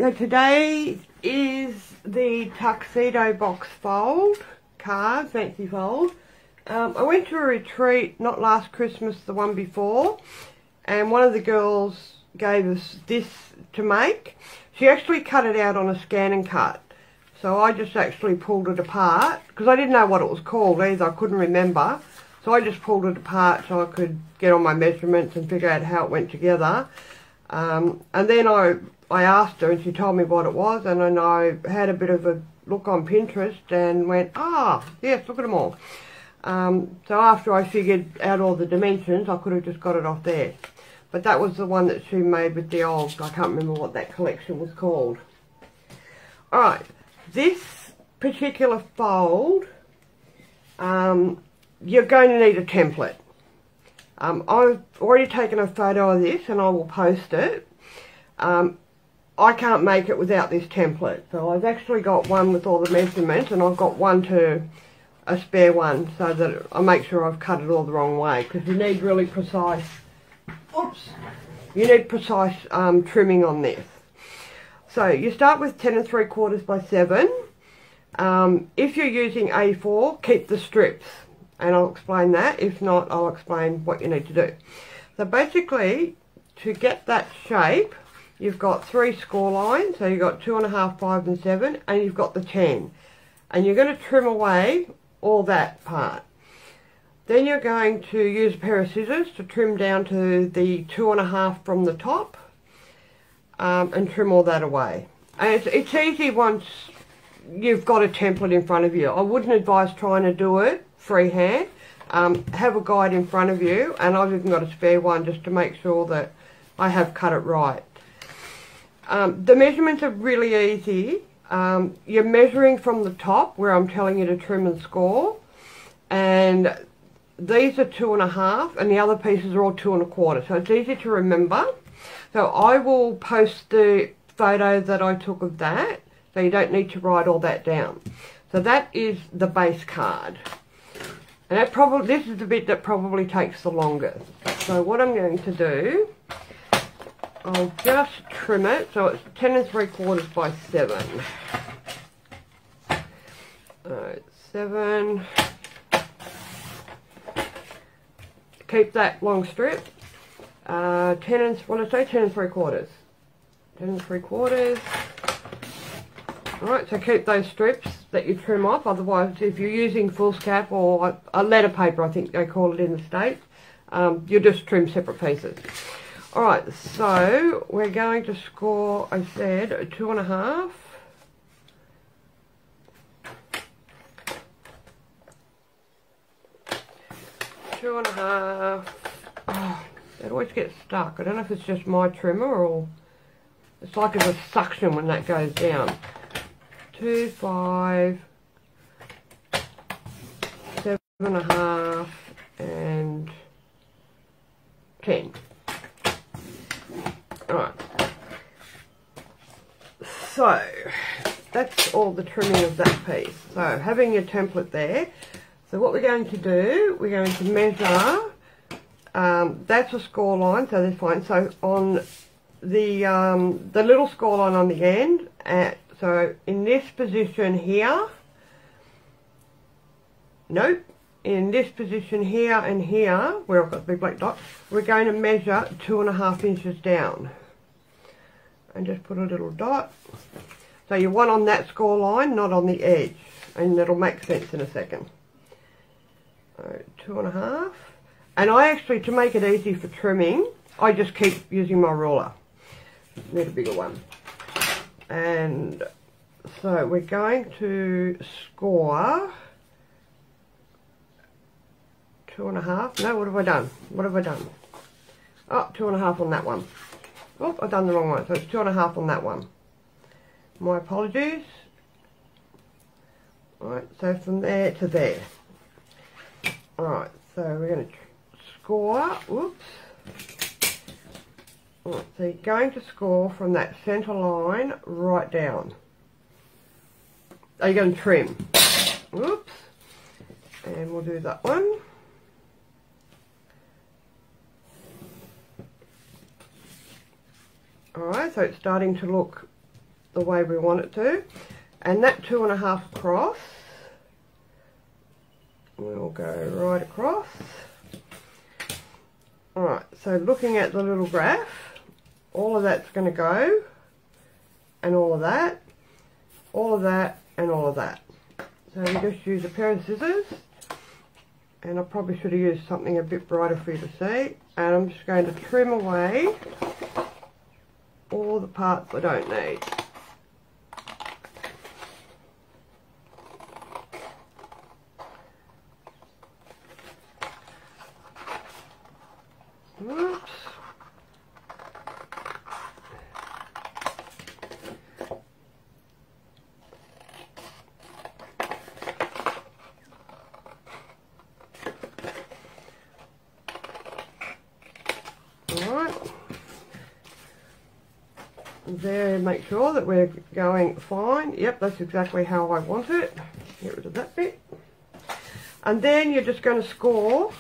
So today is the Tuxedo box fold card, fancy fold. I went to a retreat, not last Christmas, the one before, and one of the girls gave us this to make. She actually cut it out on a scan and cut. So I just actually pulled it apart, because I didn't know what it was called either, I couldn't remember. So I just pulled it apart so I could get all my measurements and figure out how it went together. And then I asked her and she told me what it was, and then I had a bit of a look on Pinterest and went, yes, look at them all. So after I figured out all the dimensions, I could have just got it off there. But that was the one that she made with the old, I can't remember what that collection was called. Alright, this particular fold, you're going to need a template. I've already taken a photo of this and I will post it. I can't make it without this template, so I've actually got one with all the measurements, and I've got a spare one, so that I make sure I've cut it all the wrong way, because you need really precise, trimming on this. So you start with 10 3/4 by 7. If you're using A4, keep the strips, and I'll explain that. If not, I'll explain what you need to do. So basically, to get that shape, you've got 3 score lines, so you've got 2.5, 5 and 7, and you've got the 10. And you're going to trim away all that part. Then you're going to use a pair of scissors to trim down to the 2.5 from the top, and trim all that away. And it's easy once you've got a template in front of you. I wouldn't advise trying to do it freehand. Have a guide in front of you, and I've even got a spare one just to make sure that I have cut it right. The measurements are really easy. You're measuring from the top where I'm telling you to trim and score, and these are 2.5 and the other pieces are all 2 1/4, so it's easy to remember. So I will post the photo that I took of that, so you don't need to write all that down. So that is the base card, and this is the bit that probably takes the longest. So what I'm going to do, I'll just trim it, so it's 10 3/4 by 7. 7. Keep that long strip. 10 3/4. 10 3/4. Alright, so keep those strips that you trim off, otherwise if you're using foolscap or a letter paper, I think they call it in the States, you just trim separate pieces. Alright, so we're going to score, I said, 2.5. Oh, it always gets stuck. I don't know if it's just my trimmer or it's like it's a suction when that goes down. 2, 5, 7.5, and 10. Alright, so that's all the trimming of that piece. So having your template there, so what we're going to do, we're going to measure, that's a score line, so that's fine. So on the little score line on the end, so in this position here, in this position here and here, where I've got the big black dot, we're going to measure 2.5 inches down. And just put a little dot. So you want on that score line, not on the edge. And it'll make sense in a second. 2.5. And I actually, to make it easy for trimming, I just keep using my ruler. Need a bigger one. And so we're going to score 2.5. No, what have I done? What have I done? Oh, 2.5 on that one. Oh, I've done the wrong one. So it's 2.5 on that one. My apologies. Alright, so from there to there. Alright, so we're going to score. Whoops. Alright, so you're going to score from that centre line right down. Are you going to trim? Whoops. And we'll do that one. Alright, so it's starting to look the way we want it to. And that 2.5 across, we'll go right across. Alright, so looking at the little graph, all of that's going to go, and all of that, all of that, and all of that. So we just use a pair of scissors, and I probably should have used something a bit brighter for you to see, and I'm just going to trim away all the parts I don't need. Whoops. Alright. There, make sure that we're going fine. Yep, that's exactly how I want it. Get rid of that bit. And then you're just going to score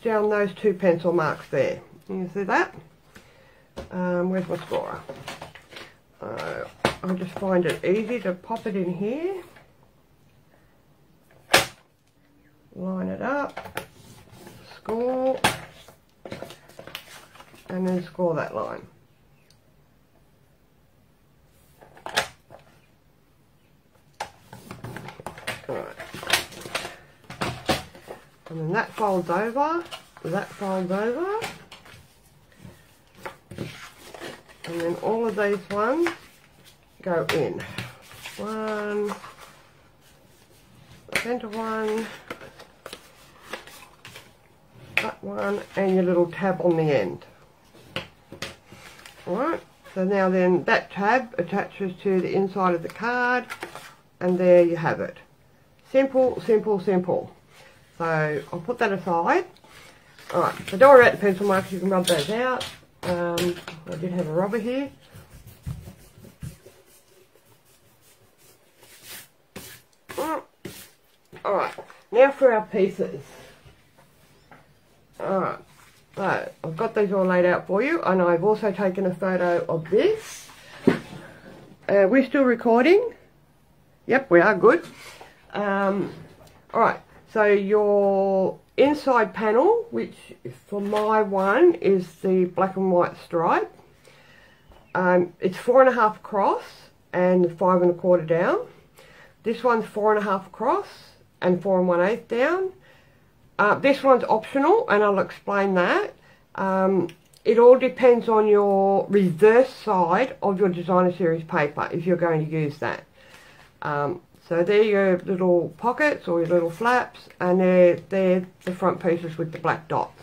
down those 2 pencil marks there. You see that? Where's my scorer? I just find it easy to pop it in here. Line it up. Score. And then score that line. Alright. And then that folds over, that folds over, and then all of these ones go in. One, the centre one, that one, and your little tab on the end. Alright, so now then that tab attaches to the inside of the card, and there you have it. Simple, simple, simple. So I'll put that aside. Alright, so don't worry about the pencil marks, you can rub those out. I did have a rubber here. Alright, now for our pieces. Alright, so I've got these all laid out for you, and I've also taken a photo of this. We're still recording? Yep, we are, good. Alright, so your inside panel, which for my one is the black and white stripe, it's 4.5 across and 5 1/4 down. This one's 4.5 across and 4 1/8 down. This one's optional, and I'll explain that. It all depends on your reverse side of your designer series paper if you're going to use that. So they're your little pockets or your little flaps, and they're the front pieces with the black dots.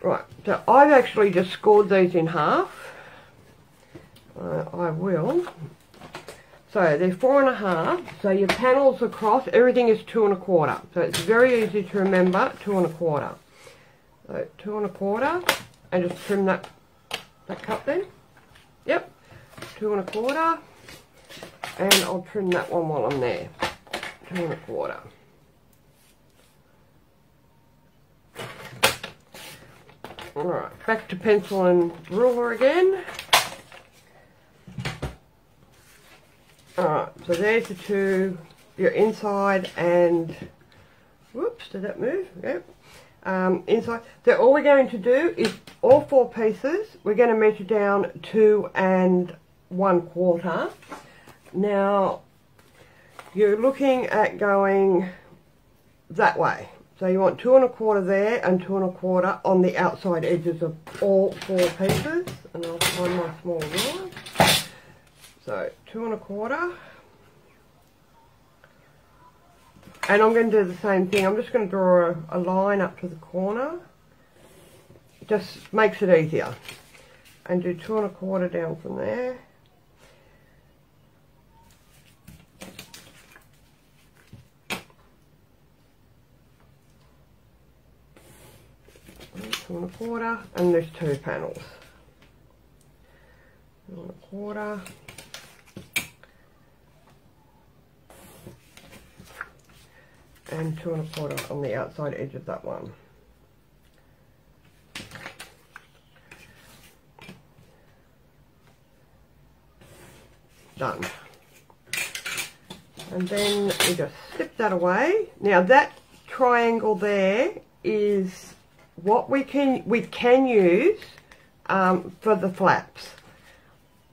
Right, so I've actually just scored these in half. I will. So they're 4.5, so your panels across, everything is 2 1/4. So it's very easy to remember, 2 1/4. So 2 1/4, and just trim that cup then. Yep, 2 1/4. And I'll trim that one while I'm there. 2 1/4. Alright, back to pencil and ruler again. Alright, so there's the two, your inside and, whoops, did that move? Yep. Inside. So all we're going to do is all 4 pieces, we're going to measure down 2 1/4. Now, you're looking at going that way. So you want 2 1/4 there and 2 1/4 on the outside edges of all 4 pieces. And I'll find my small ruler. So 2 1/4. And I'm going to do the same thing. I'm just going to draw a line up to the corner. Just makes it easier. And do 2 1/4 down from there. 2 1/4, and there's 2 panels. 2 1/4. And 2 1/4 on the outside edge of that one. done. And then we just slip that away. Now that triangle there is what we can use for the flaps.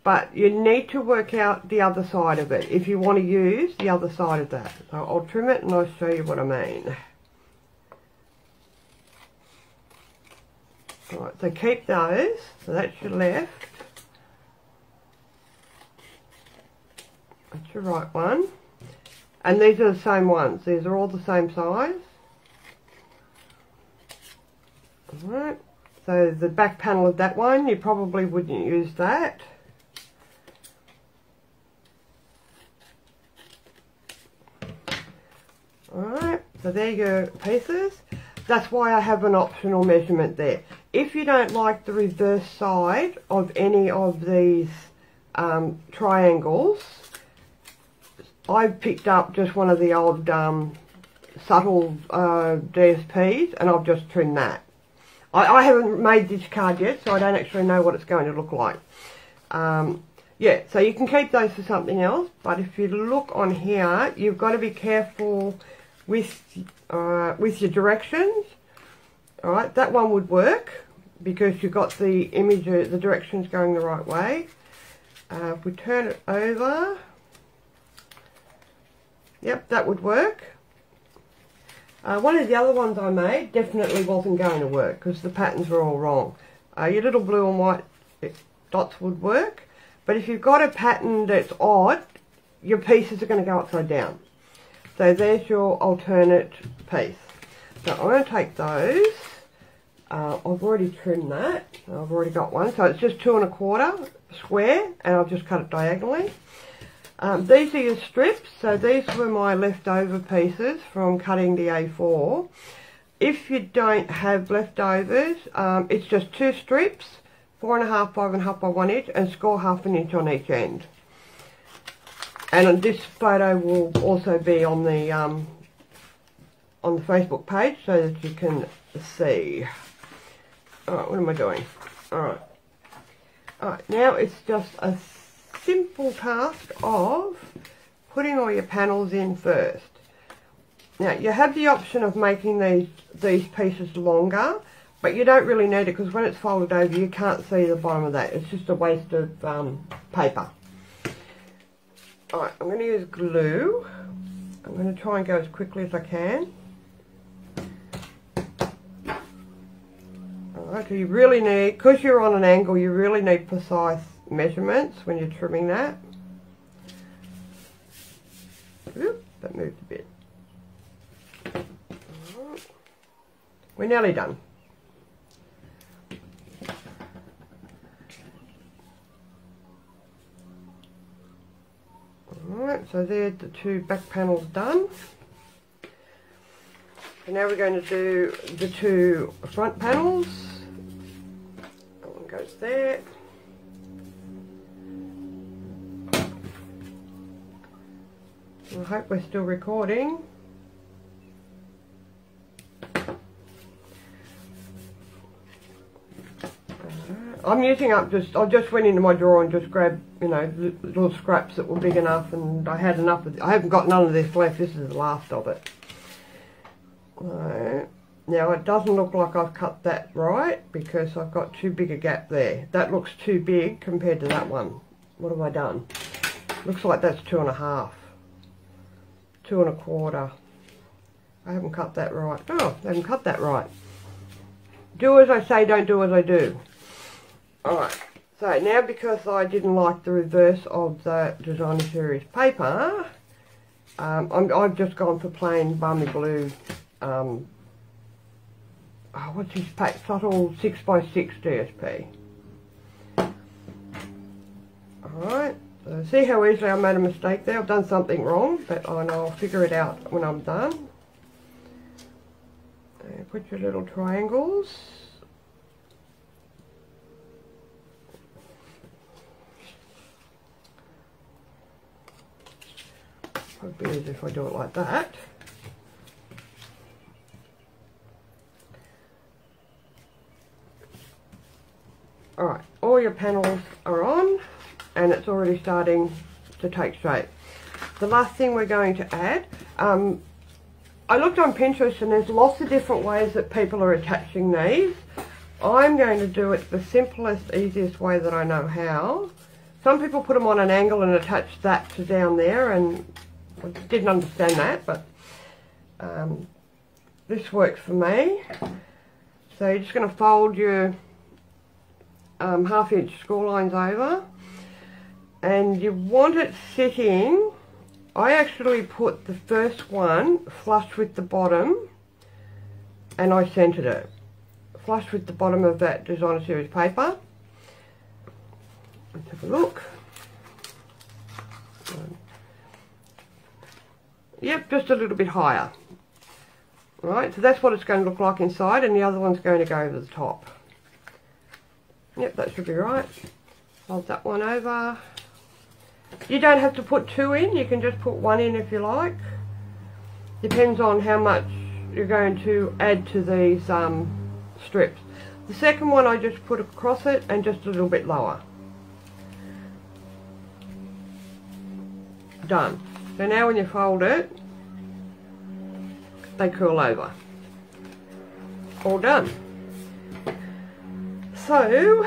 But you need to work out the other side of it if you want to use the other side of that. So I'll trim it and I'll show you what I mean. Alright, so keep those. So that's your left. That's your right one. And these are the same ones. These are all the same size. Alright. So the back panel of that one, you probably wouldn't use that. Alright, so there you go, pieces. That's why I have an optional measurement there. If you don't like the reverse side of any of these triangles, I've picked up just one of the old subtle DSPs and I've just trimmed that. I haven't made this card yet, so I don't actually know what it's going to look like. Yeah, so you can keep those for something else, but if you look on here, you've got to be careful with your directions. Alright, that one would work because you've got the image, the directions going the right way. If we turn it over, yep, that would work. One of the other ones I made definitely wasn't going to work because the patterns were all wrong. Your little blue and white dots would work, but if you've got a pattern that's odd, your pieces are going to go upside down. So there's your alternate piece. So I'm going to take those. I've already trimmed that. I've already got one. So it's just 2 1/4 square, and I've just cut it diagonally. These are your strips. So these were my leftover pieces from cutting the A4. If you don't have leftovers, it's just 2 strips, 4 1/2 by 1/2 by 1 inch, and score 1/2 inch on each end. And this photo will also be on the Facebook page so that you can see. Alright, what am I doing? Alright, now it's just a simple task of putting all your panels in first. Now you have the option of making these pieces longer, but you don't really need it because when it's folded over you can't see the bottom of that. It's just a waste of paper. Alright, I'm going to use glue. I'm going to try and go as quickly as I can. Alright, so you really need, because you're on an angle, you really need precise measurements when you're trimming that. Oop, that moved a bit. Alright. We're nearly done. Alright, so there's the 2 back panels done. So now we're going to do the 2 front panels. That one goes there. I hope we're still recording. I'm using up I just went into my drawer and just grabbed, you know, little scraps that were big enough, and I had enough of I haven't got none of this left. This is the last of it. Now it doesn't look like I've cut that right because I've got too big a gap there. That looks too big compared to that one. What have I done? Looks like that's 2 1/2. 2 1/4. I haven't cut that right. Oh, I haven't cut that right. Do as I say, don't do as I do. Alright, so now because I didn't like the reverse of the designer series paper, I've just gone for plain balmy blue, what's this pack? Subtle 6x6 DSP. Alright, so see how easily I made a mistake there? I've done something wrong, but I know I'll figure it out when I'm done. And put your little triangles. Probably easier if I do it like that. Alright, all your panels are on and it's already starting to take shape. The last thing we're going to add, I looked on Pinterest and there's lots of different ways that people are attaching these. I'm going to do it the simplest, easiest way that I know how. Some people put them on an angle and attach that to down there, and I didn't understand that, but this works for me. So you're just going to fold your 1/2 inch score lines over, and you want it sitting. I actually put the first one flush with the bottom, and I centered it flush with the bottom of that designer series paper. Let's have a look. Yep, just a little bit higher. Right, so that's what it's going to look like inside, and the other one's going to go over the top. Yep, that should be right. Fold that one over. You don't have to put 2 in, you can just put 1 in if you like. Depends on how much you're going to add to these strips. The second one I just put across it and just a little bit lower. Done. So now when you fold it, they curl over. All done. So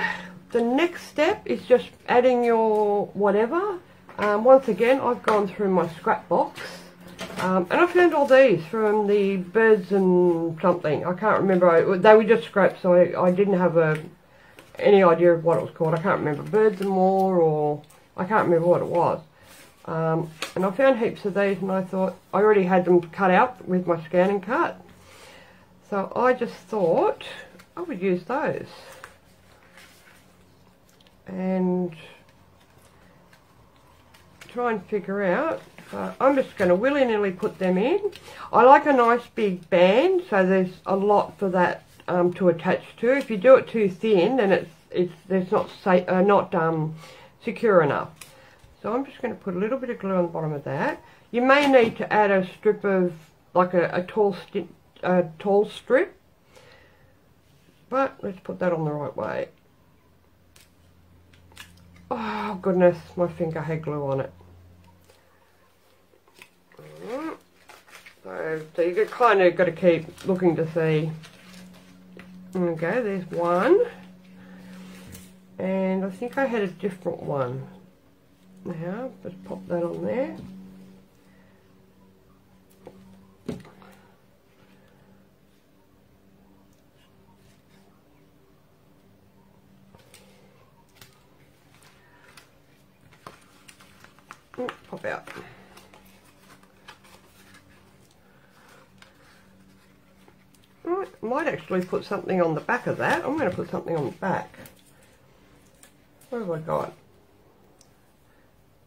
the next step is just adding your whatever. Once again, I've gone through my scrap box, and I found all these from the birds and something. I can't remember. They were just scraps, so I didn't have any idea of what it was called. I can't remember. Birds and More, or I can't remember what it was. And I found heaps of these, and I thought I already had them cut out with my scan and cut. So I just thought I would use those. And try and figure out, I'm just going to willy-nilly put them in. I like a nice big band, so there's a lot for that to attach to. If you do it too thin, then it's not secure enough. So I'm just going to put a little bit of glue on the bottom of that. You may need to add a strip of, like a tall strip, but let's put that on the right way. Oh goodness, my finger had glue on it. So you kind of got to keep looking to see. There we go, there's one. And I think I had a different one. Now, just pop that on there. Pop out. Right, might actually put something on the back of that. I'm going to put something on the back. What have I got?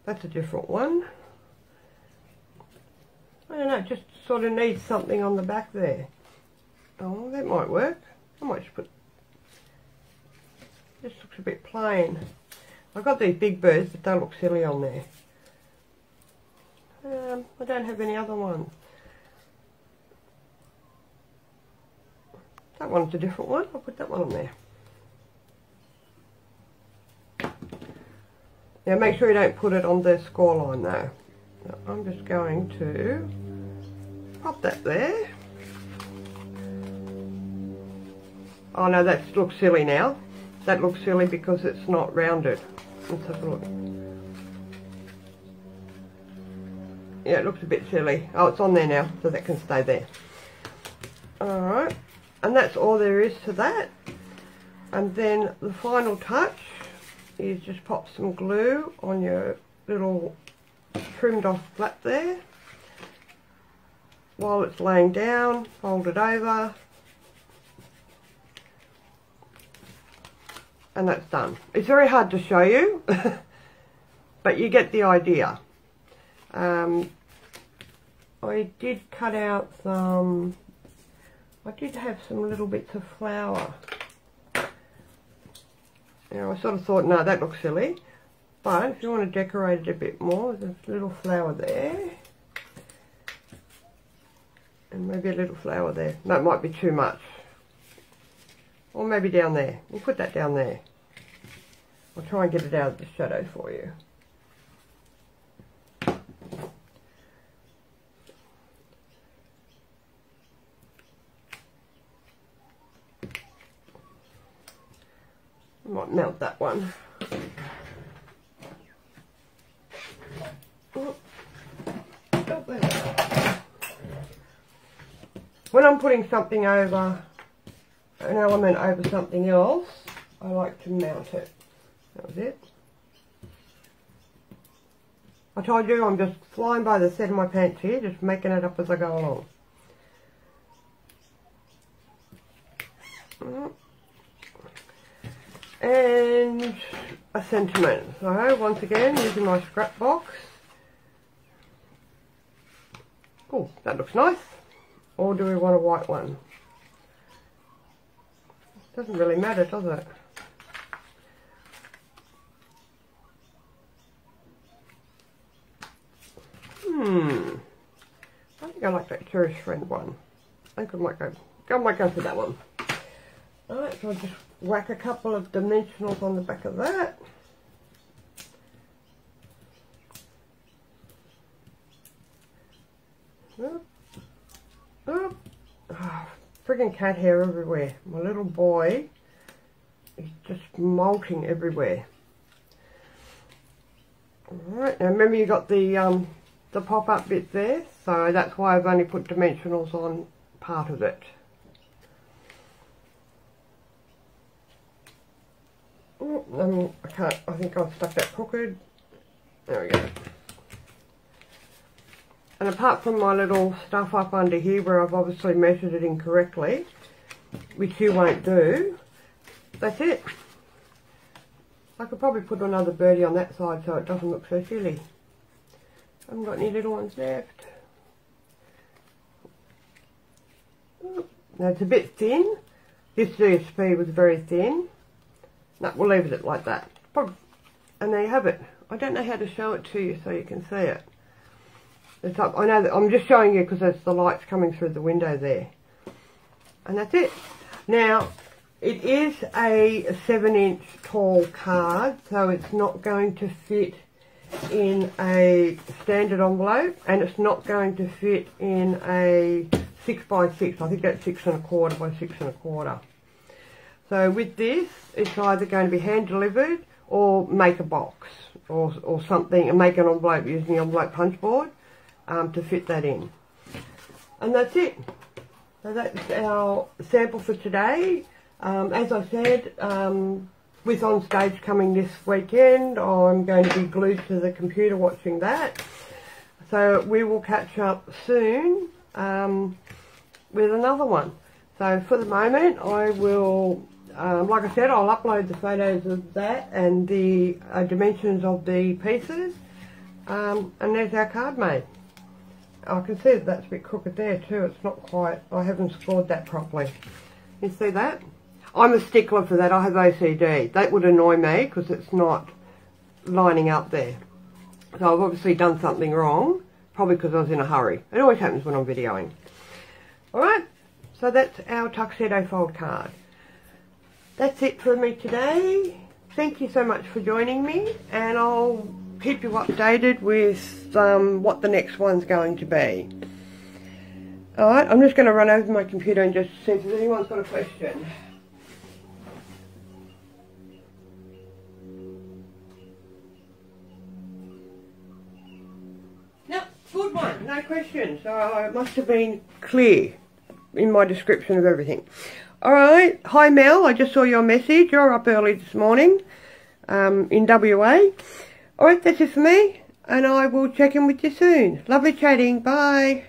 That's a different one. I don't know, just sort of needs something on the back there. Oh, that might work. I might just put... This looks a bit plain. I've got these big birds, but they look silly on there. I don't have any other ones. That one's a different one. I'll put that one on there. Now make sure you don't put it on the score line though. So I'm just going to pop that there. Oh no, that looks silly now. That looks silly because it's not rounded. Let's have a look. Yeah, it looks a bit silly. Oh, it's on there now, so that can stay there. Alright, and that's all there is to that. And then the final touch is just pop some glue on your little trimmed off flap there. While it's laying down, fold it over. And that's done. It's very hard to show you, but you get the idea. I did cut out some, I did have some little bits of flour. Now I sort of thought, no, that looks silly. But if you want to decorate it a bit more, there's a little flower there. And maybe a little flower there. That might be too much. Or maybe down there. We'll put that down there. I'll try and get it out of the shadow for you. I might melt that one. When I'm putting something over, an element over something else, I like to mount it. That was it. I told you I'm just flying by the seat of my pants here, just making it up as I go along. And a sentiment. So once again, using my scrap box. Oh, that looks nice. Or do we want a white one? Doesn't really matter, does it? I think I like that tourist friend one. I think I might go for that one. Alright, so I'll just whack a couple of dimensionals on the back of that. Oh, friggin' cat hair everywhere. My little boy is just molting everywhere. Alright, now remember you got the pop-up bit there, so that's why I've only put dimensionals on part of it. I think I've stuck that crooked. There we go. And apart from my little stuff up under here where I've obviously measured it incorrectly, which you won't do, that's it. I could probably put another birdie on that side so it doesn't look so silly. I haven't got any little ones left. Now it's a bit thin. This CSP was very thin. No, we'll leave it like that. And there you have it. I don't know how to show it to you so you can see it. It's up. I know that I'm just showing you because there's the lights coming through the window there. And that's it. Now, it is a 7-inch tall card, so it's not going to fit in a standard envelope, and it's not going to fit in a 6x6. I think that's 6 1/4 by 6 1/4. So with this, it's either going to be hand delivered or make a box or something, and make an envelope using the envelope punch board to fit that in. And that's it. So that's our sample for today. As I said, with On Stage coming this weekend, I'm going to be glued to the computer watching that. So we will catch up soon with another one. So for the moment, I will, like I said, I'll upload the photos of that and the dimensions of the pieces. And there's our card made. I can see that that's a bit crooked there too. It's not quite, I haven't scored that properly. You see that? I'm a stickler for that. I have OCD. That would annoy me because it's not lining up there. So I've obviously done something wrong, probably because I was in a hurry. It always happens when I'm videoing. Alright, so that's our Tuxedo fold card. That's it for me today. Thank you so much for joining me, and I'll keep you updated with what the next one's going to be. Alright, I'm just going to run over to my computer and just see if anyone's got a question. No, good one, no questions. So I must have been clear in my description of everything. Alright, hi Mel, I just saw your message. You're up early this morning in WA. Alright, that's it for me, and I will check in with you soon. Lovely chatting, bye.